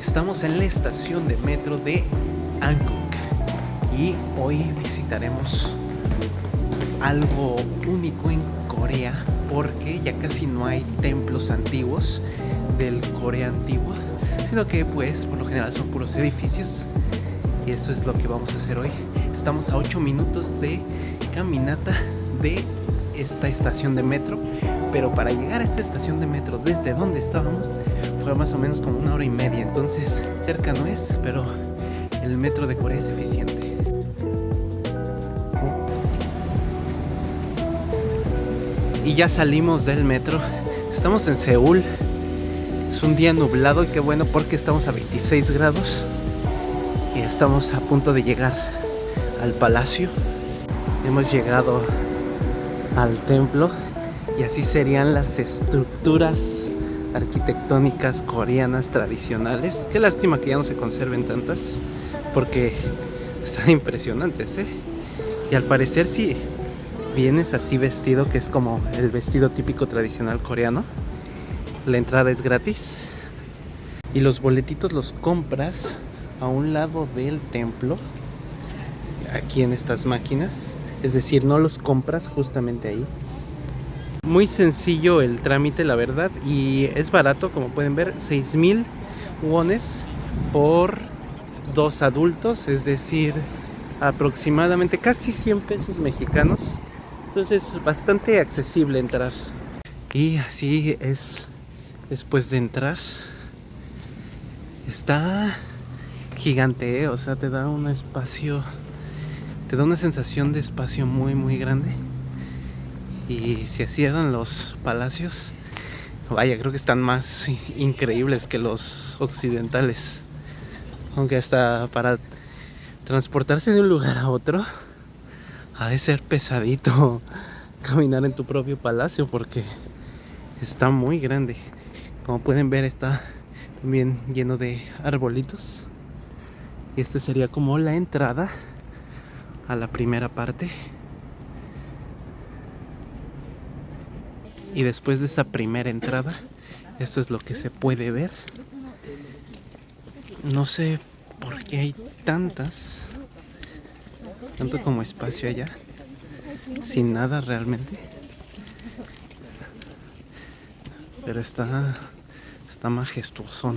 Estamos en la estación de metro de Angkok y hoy visitaremos algo único en Corea porque ya casi no hay templos antiguos del Corea antigua, sino que pues por lo general son puros edificios y eso es lo que vamos a hacer hoy. Estamos a 8 minutos de caminata de esta estación de metro, pero para llegar a esta estación de metro desde donde estábamos fue más o menos como 1 hora y media, entonces cerca no es, pero el metro de Corea es eficiente. Y ya salimos del metro, estamos en Seúl, es un día nublado y qué bueno porque estamos a 26 grados y ya estamos a punto de llegar al palacio. Hemos llegado al templo y así serían las estructuras arquitectónicas coreanas tradicionales. Qué lástima que ya no se conserven tantas porque están impresionantes, ¿eh? Y al parecer si vienes así vestido, que es como el vestido típico tradicional coreano, la entrada es gratis y los boletitos los compras a un lado del templo, aquí en estas máquinas, es decir, no los compras justamente ahí. Muy sencillo el trámite, la verdad, y es barato, como pueden ver, 6,000 wones por 2 adultos, es decir, aproximadamente casi 100 pesos mexicanos. Entonces, bastante accesible entrar. Y así es después de entrar. Está gigante, ¿eh? O sea, te da un espacio, te da una sensación de espacio muy, muy grande. Y si así eran los palacios, vaya, creo que están más increíbles que los occidentales. Aunque hasta para transportarse de un lugar a otro ha de ser pesadito caminar en tu propio palacio porque está muy grande. Como pueden ver, está también lleno de arbolitos. Y este sería como la entrada a la primera parte. Y después de esa primera entrada, esto es lo que se puede ver. No sé por qué hay tanto como espacio allá, sin nada realmente. Pero está majestuoso.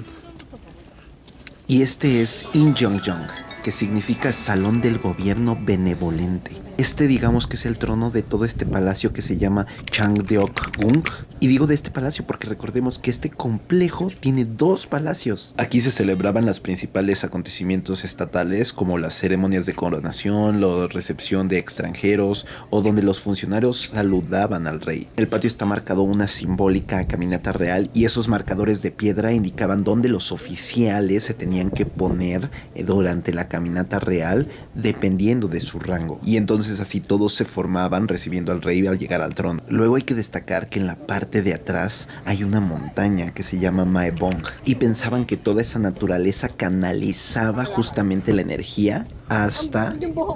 Y este es Injeonjeong, que significa Salón del Gobierno Benevolente. Este digamos que es el trono de todo este palacio que se llama Changdeok-gung. Y digo de este palacio porque recordemos que este complejo tiene 2 palacios. Aquí se celebraban los principales acontecimientos estatales como las ceremonias de coronación, la recepción de extranjeros o donde los funcionarios saludaban al rey. El patio está marcado una simbólica caminata real y esos marcadores de piedra indicaban dónde los oficiales se tenían que poner durante la caminata real dependiendo de su rango. Y entonces así todos se formaban recibiendo al rey al llegar al trono. Luego hay que destacar que en la parte de atrás hay una montaña que se llama Maebong y pensaban que toda esa naturaleza canalizaba justamente la energía hasta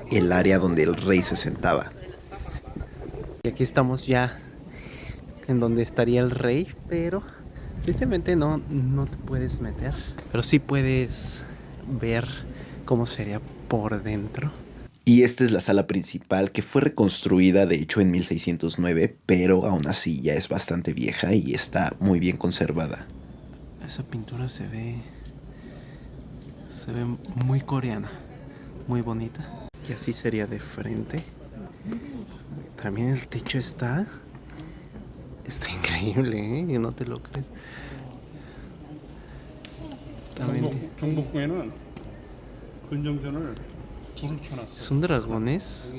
el área donde el rey se sentaba. Y aquí estamos ya en donde estaría el rey, pero tristemente no te puedes meter. Pero sí puedes ver cómo sería por dentro. Y esta es la sala principal que fue reconstruida de hecho en 1609, pero aún así ya es bastante vieja y está muy bien conservada. Esa pintura se ve muy coreana, muy bonita. Y así sería de frente. También el techo está increíble, ¿eh? No te lo crees. También son dragones.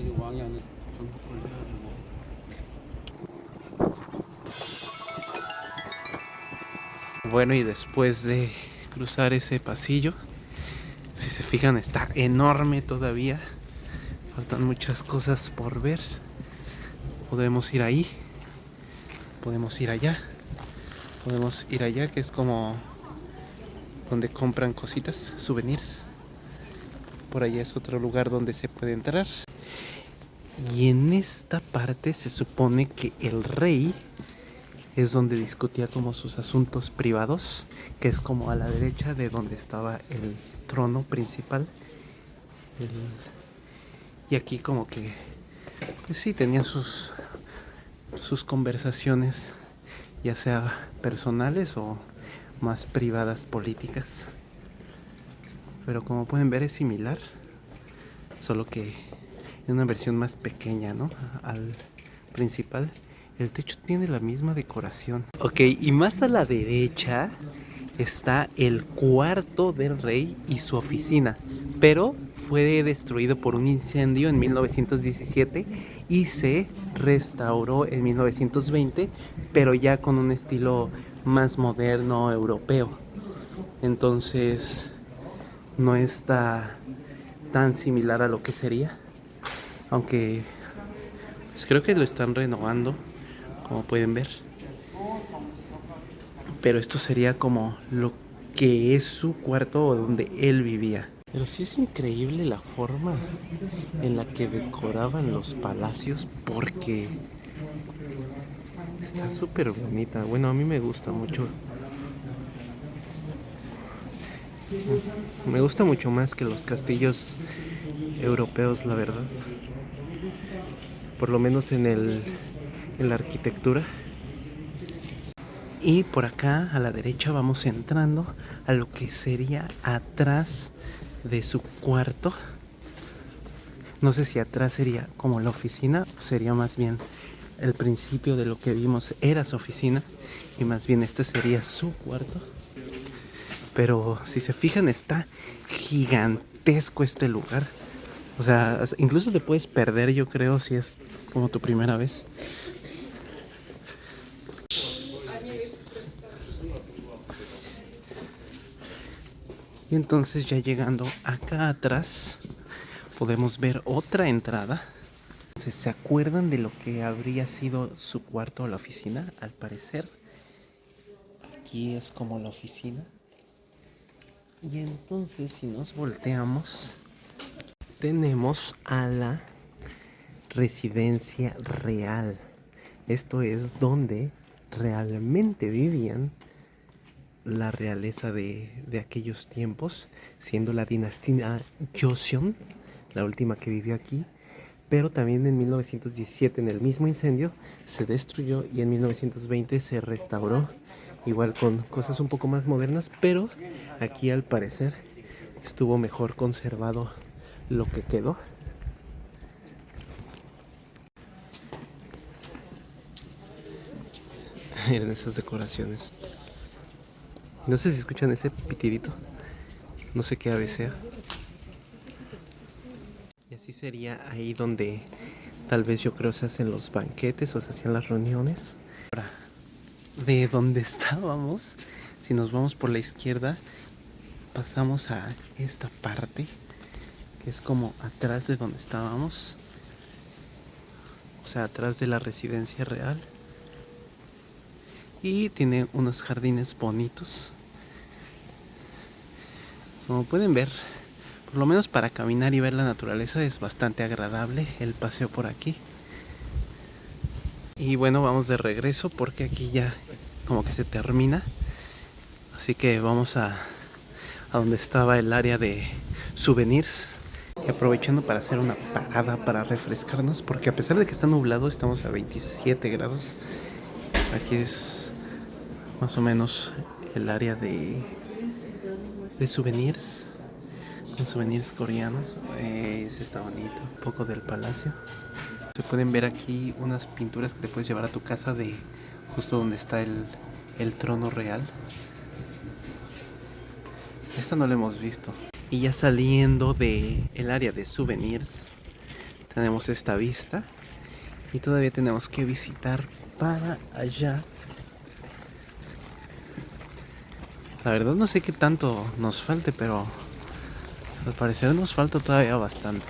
Bueno, y después de cruzar ese pasillo, si se fijan, está enorme todavía. Faltan muchas cosas por ver. Podemos ir ahí, podemos ir allá, podemos ir allá, que es como donde compran cositas, souvenirs. Por allá es otro lugar donde se puede entrar. Y en esta parte se supone que el rey es donde discutía como sus asuntos privados, que es como a la derecha de donde estaba el trono principal. Y aquí como que, pues sí, tenía sus conversaciones, ya sea personales o más privadas políticas. Pero como pueden ver es similar, solo que en una versión más pequeña, ¿no? Al principal. El techo tiene la misma decoración. Ok, y más a la derecha está el cuarto del rey y su oficina, pero fue destruido por un incendio en 1917 y se restauró en 1920, pero ya con un estilo más moderno europeo. Entonces no está tan similar a lo que sería, aunque pues creo que lo están renovando, como pueden ver. Pero esto sería como lo que es su cuarto o donde él vivía. Pero sí es increíble la forma en la que decoraban los palacios, porque está súper bonita. Bueno, a mí me gusta mucho. Me gusta mucho más que los castillos europeos, la verdad. Por lo menos en la arquitectura. Y por acá a la derecha vamos entrando a lo que sería atrás de su cuarto. No sé si atrás sería como la oficina o sería más bien el principio de lo que vimos era su oficina, y más bien este sería su cuarto. Pero si se fijan, está gigantesco este lugar. O sea, incluso te puedes perder, yo creo, si es como tu primera vez. Y entonces ya llegando acá atrás podemos ver otra entrada. Entonces, ¿se acuerdan de lo que habría sido su cuarto o la oficina? Al parecer aquí es como la oficina. Y entonces si nos volteamos, tenemos a la residencia real. Esto es donde realmente vivían la realeza de aquellos tiempos, siendo la dinastía Joseon la última que vivió aquí. Pero también en 1917, en el mismo incendio, se destruyó, y en 1920 se restauró, igual con cosas un poco más modernas, pero aquí al parecer estuvo mejor conservado lo que quedó. Miren esas decoraciones. No sé si escuchan ese pitidito. No sé qué ave sea. Y así sería ahí donde tal vez yo creo se hacen los banquetes o se hacían las reuniones. Ahora, de donde estábamos, si nos vamos por la izquierda, pasamos a esta parte que es como atrás de donde estábamos, o sea, atrás de la residencia real. Y tiene unos jardines bonitos, como pueden ver. Por lo menos para caminar y ver la naturaleza es bastante agradable el paseo por aquí. Y bueno, vamos de regreso porque aquí ya como que se termina. Así que vamos a donde estaba el área de souvenirs. Y aprovechando para hacer una parada para refrescarnos, porque a pesar de que está nublado, estamos a 27 grados. Aquí es más o menos el área de souvenirs, con souvenirs coreanos. Ese está bonito. Un poco del palacio. Se pueden ver aquí unas pinturas que te puedes llevar a tu casa de justo donde está el trono real. Esta no la hemos visto. Y ya saliendo de el área de souvenirs, tenemos esta vista. Y todavía tenemos que visitar para allá. La verdad no sé qué tanto nos falte, pero al parecer nos falta todavía bastante.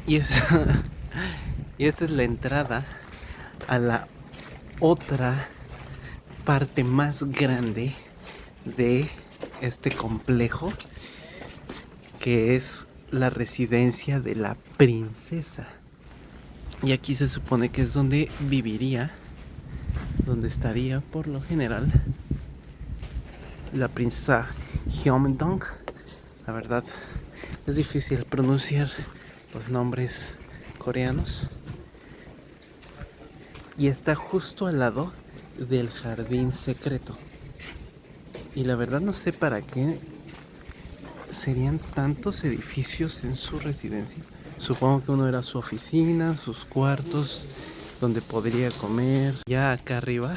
Y esta es la entrada a la otra parte más grande de este complejo, que es la residencia de la princesa. Y aquí se supone que es donde viviría donde estaría por lo general la princesa Gyeongdong. La verdad es difícil pronunciar los nombres coreanos. Y está justo al lado del jardín secreto. Y la verdad no sé para qué serían tantos edificios en su residencia. Supongo que uno era su oficina, sus cuartos, donde podría comer. Ya acá arriba,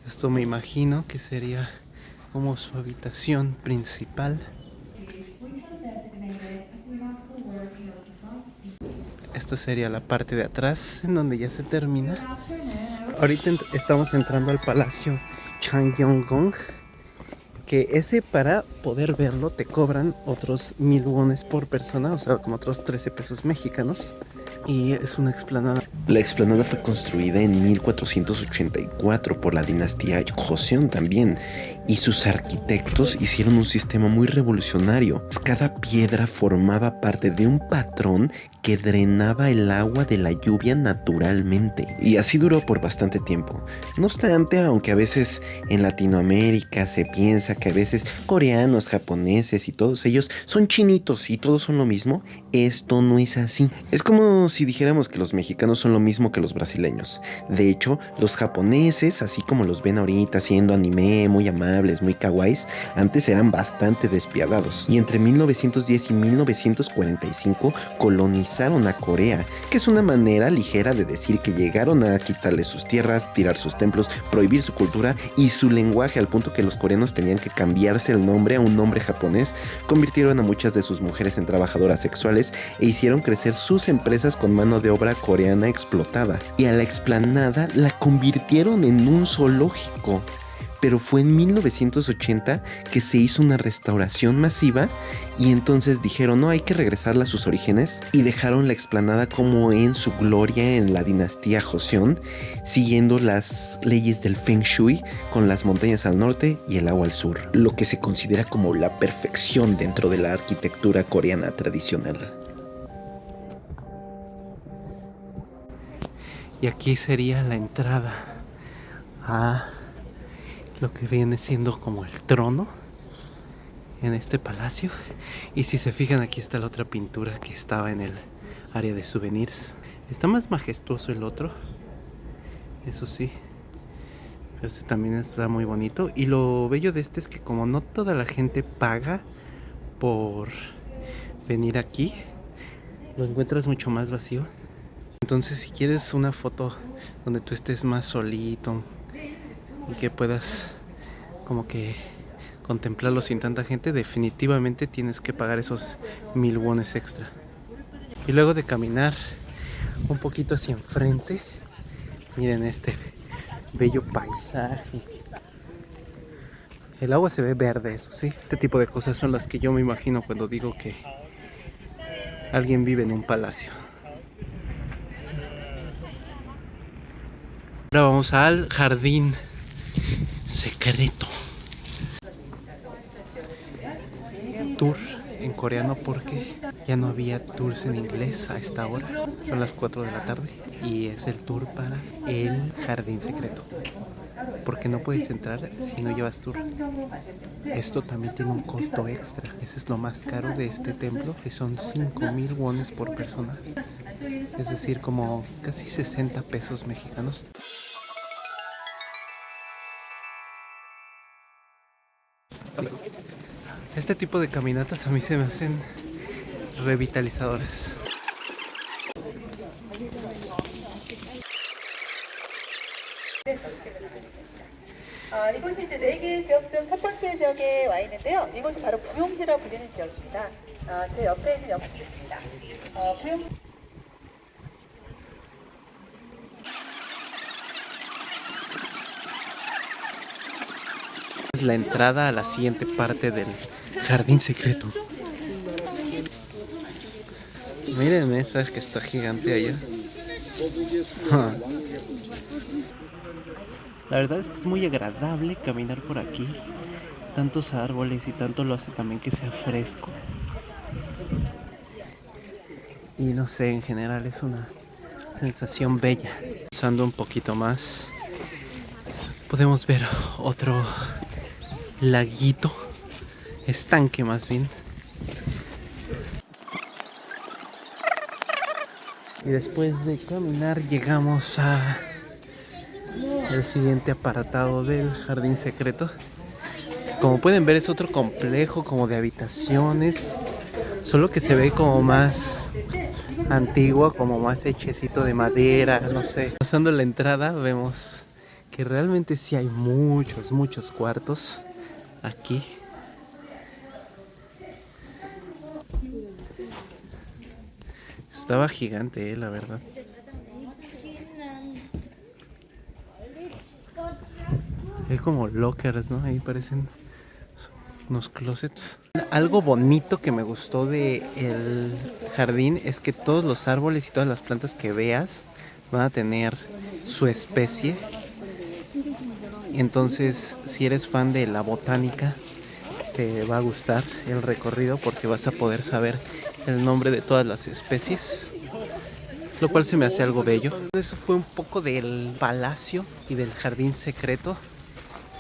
esto me imagino que sería como su habitación principal. Esta sería la parte de atrás, en donde ya se termina. Ahorita estamos entrando al Palacio Changgyeonggong, que ese, para poder verlo, te cobran otros 1000 wones por persona, o sea, como otros 13 pesos mexicanos. Y es una explanada. La explanada fue construida en 1484 por la dinastía Joseon también, y sus arquitectos hicieron un sistema muy revolucionario. Cada piedra formaba parte de un patrón que drenaba el agua de la lluvia naturalmente, y así duró por bastante tiempo. No obstante, aunque a veces en Latinoamérica se piensa que a veces coreanos, japoneses y todos ellos son chinitos y todos son lo mismo, esto no es así. Es como si dijéramos que los mexicanos son lo mismo que los brasileños. De hecho, los japoneses, así como los ven ahorita haciendo anime, muy amables, muy kawaiis, antes eran bastante despiadados. Y entre 1910 y 1945 colonizaron a Corea, que es una manera ligera de decir que llegaron a quitarle sus tierras, tirar sus templos, prohibir su cultura y su lenguaje, al punto que los coreanos tenían que cambiarse el nombre a un nombre japonés. Convirtieron a muchas de sus mujeres en trabajadoras sexuales e hicieron crecer sus empresas con mano de obra coreana explotada. Y a la explanada la convirtieron en un zoológico. Pero fue en 1980 que se hizo una restauración masiva, y entonces dijeron no, hay que regresarla a sus orígenes, y dejaron la explanada como en su gloria en la dinastía Joseon, siguiendo las leyes del Feng Shui, con las montañas al norte y el agua al sur, lo que se considera como la perfección dentro de la arquitectura coreana tradicional. Y aquí sería la entrada a lo que viene siendo como el trono en este palacio. Y si se fijan, aquí está la otra pintura que estaba en el área de souvenirs. Está más majestuoso el otro, eso sí, pero este también está muy bonito. Y lo bello de este es que como no toda la gente paga por venir aquí, lo encuentras mucho más vacío. Entonces si quieres una foto donde tú estés más solito y que puedas como que contemplarlo sin tanta gente, definitivamente tienes que pagar esos 1000 wones extra. Y luego de caminar un poquito hacia enfrente, miren este bello paisaje. El agua se ve verde, eso sí. Este tipo de cosas son las que yo me imagino cuando digo que alguien vive en un palacio. Ahora vamos al jardín secreto. Tour en coreano porque ya no había tours en inglés a esta hora. Son las 4 de la tarde y es el tour para el jardín secreto, porque no puedes entrar si no llevas tour. Esto también tiene un costo extra. Ese es lo más caro de este templo, que son 5000 wones por persona, es decir, como casi 60 pesos mexicanos. Este tipo de caminatas a mí se me hacen revitalizadoras. 이곳이 이제 4개 지역 중 첫 번째 지역에 와 있는데요. 이곳이 바로 부용지라고 불리는 지역입니다. 제 옆에 있는 옆집입니다. 부용... Es la entrada a la siguiente parte del jardín secreto. Miren esa que está gigante allá. La verdad es que es muy agradable caminar por aquí. Tantos árboles y tanto lo hace también que sea fresco. Y no sé, en general es una sensación bella. Pasando un poquito más, podemos ver otro laguito, estanque más bien. Y después de caminar llegamos a el siguiente apartado del jardín secreto. Como pueden ver, es otro complejo como de habitaciones, solo que se ve como más antiguo, como más hechecito de madera, no sé. Pasando la entrada vemos que realmente sí hay muchos cuartos aquí. Estaba gigante, la verdad. Hay como lockers, ¿no? Ahí parecen unos closets. Algo bonito que me gustó de el jardín es que todos los árboles y todas las plantas que veas van a tener su especie. Entonces, si eres fan de la botánica, te va a gustar el recorrido porque vas a poder saber el nombre de todas las especies, lo cual se me hace algo bello. Eso fue un poco del palacio y del jardín secreto.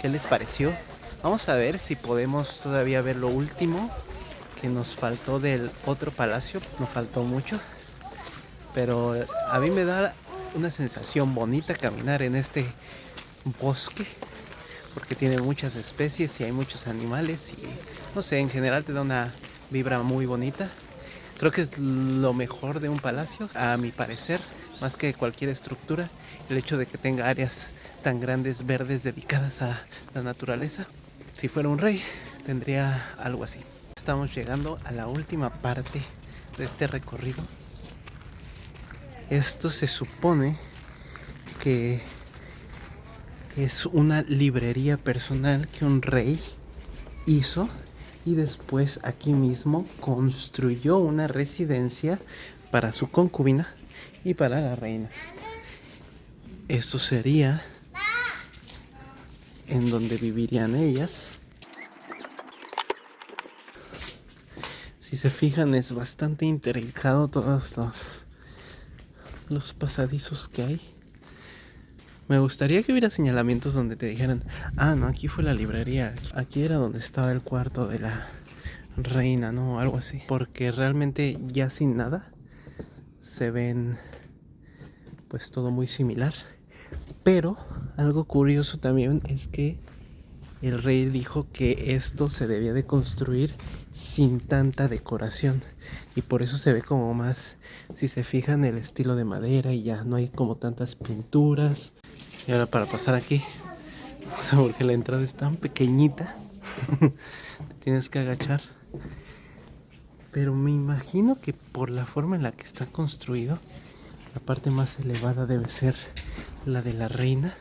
¿Qué les pareció? Vamos a ver si podemos todavía ver lo último que nos faltó del otro palacio. Nos faltó mucho, pero a mí me da una sensación bonita caminar en este bosque porque tiene muchas especies y hay muchos animales y no sé, en general te da una vibra muy bonita. Creo que es lo mejor de un palacio, a mi parecer, más que cualquier estructura, el hecho de que tenga áreas tan grandes verdes dedicadas a la naturaleza. Si fuera un rey, tendría algo así. Estamos llegando a la última parte de este recorrido. Esto se supone que es una librería personal que un rey hizo y después aquí mismo construyó una residencia para su concubina y para la reina. Esto sería en donde vivirían ellas. Si se fijan, es bastante intrincado todos los pasadizos que hay. Me gustaría que hubiera señalamientos donde te dijeran: ah, no, aquí fue la librería, aquí era donde estaba el cuarto de la reina, ¿no? Algo así. Porque realmente ya sin nada se ven pues todo muy similar. Pero algo curioso también es que el rey dijo que esto se debía de construir sin tanta decoración y por eso se ve como más, si se fijan, el estilo de madera y ya no hay como tantas pinturas. Y ahora para pasar aquí, o sea, porque la entrada es tan pequeñita, tienes que agachar. Pero me imagino que por la forma en la que está construido, la parte más elevada debe ser la de la reina,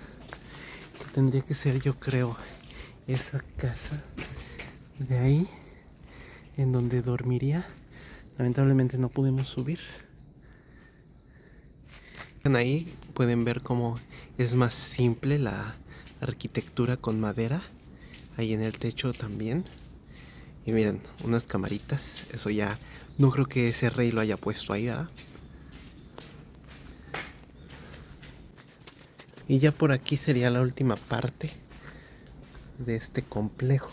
que tendría que ser, yo creo, esa casa de ahí en donde dormiría. Lamentablemente no pudimos subir. Ahí pueden ver cómo es más simple la arquitectura con madera. Ahí en el techo también. Y miren, unas camaritas. Eso ya no creo que ese rey lo haya puesto ahí, ¿verdad? Y ya por aquí sería la última parte de este complejo,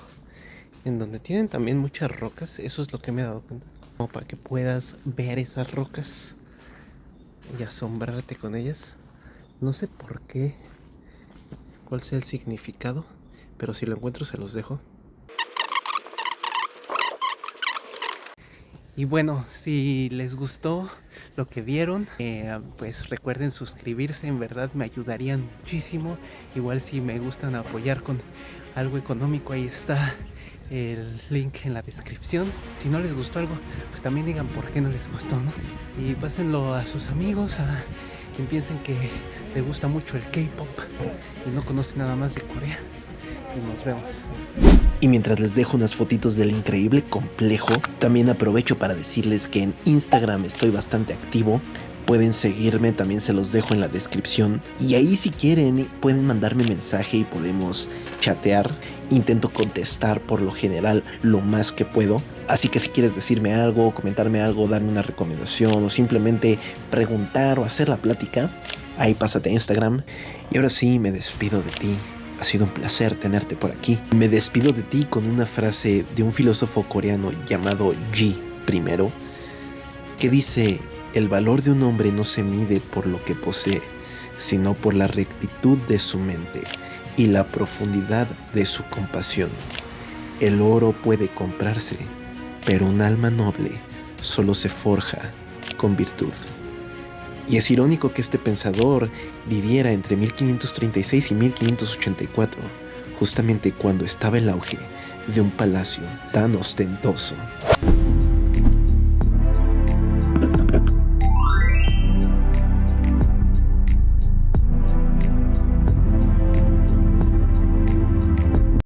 en donde tienen también muchas rocas. Eso es lo que me he dado cuenta, como para que puedas ver esas rocas y asombrarte con ellas. No sé por qué, cuál sea el significado, pero si lo encuentro se los dejo. Y bueno, si les gustó lo que vieron, pues recuerden suscribirse, en verdad me ayudarían muchísimo. Igual si me gustan apoyar con algo económico, ahí está el link en la descripción. Si no les gustó algo, pues también digan por qué no les gustó, ¿no? Y pásenlo a sus amigos, a quien piensen que le gusta mucho el K-pop y no conoce nada más de Corea. Y nos vemos. Y mientras les dejo unas fotitos del increíble complejo, también aprovecho para decirles que en Instagram estoy bastante activo. Pueden seguirme, también se los dejo en la descripción. Y ahí si quieren pueden mandarme mensaje y podemos chatear. Intento contestar por lo general lo más que puedo. Así que si quieres decirme algo, comentarme algo, darme una recomendación o simplemente preguntar o hacer la plática, ahí pásate a Instagram. Y ahora sí me despido de ti. Ha sido un placer tenerte por aquí. Me despido de ti con una frase de un filósofo coreano llamado Ji I, que dice: el valor de un hombre no se mide por lo que posee, sino por la rectitud de su mente y la profundidad de su compasión. El oro puede comprarse, pero un alma noble solo se forja con virtud. Y es irónico que este pensador viviera entre 1536 y 1584, justamente cuando estaba el auge de un palacio tan ostentoso.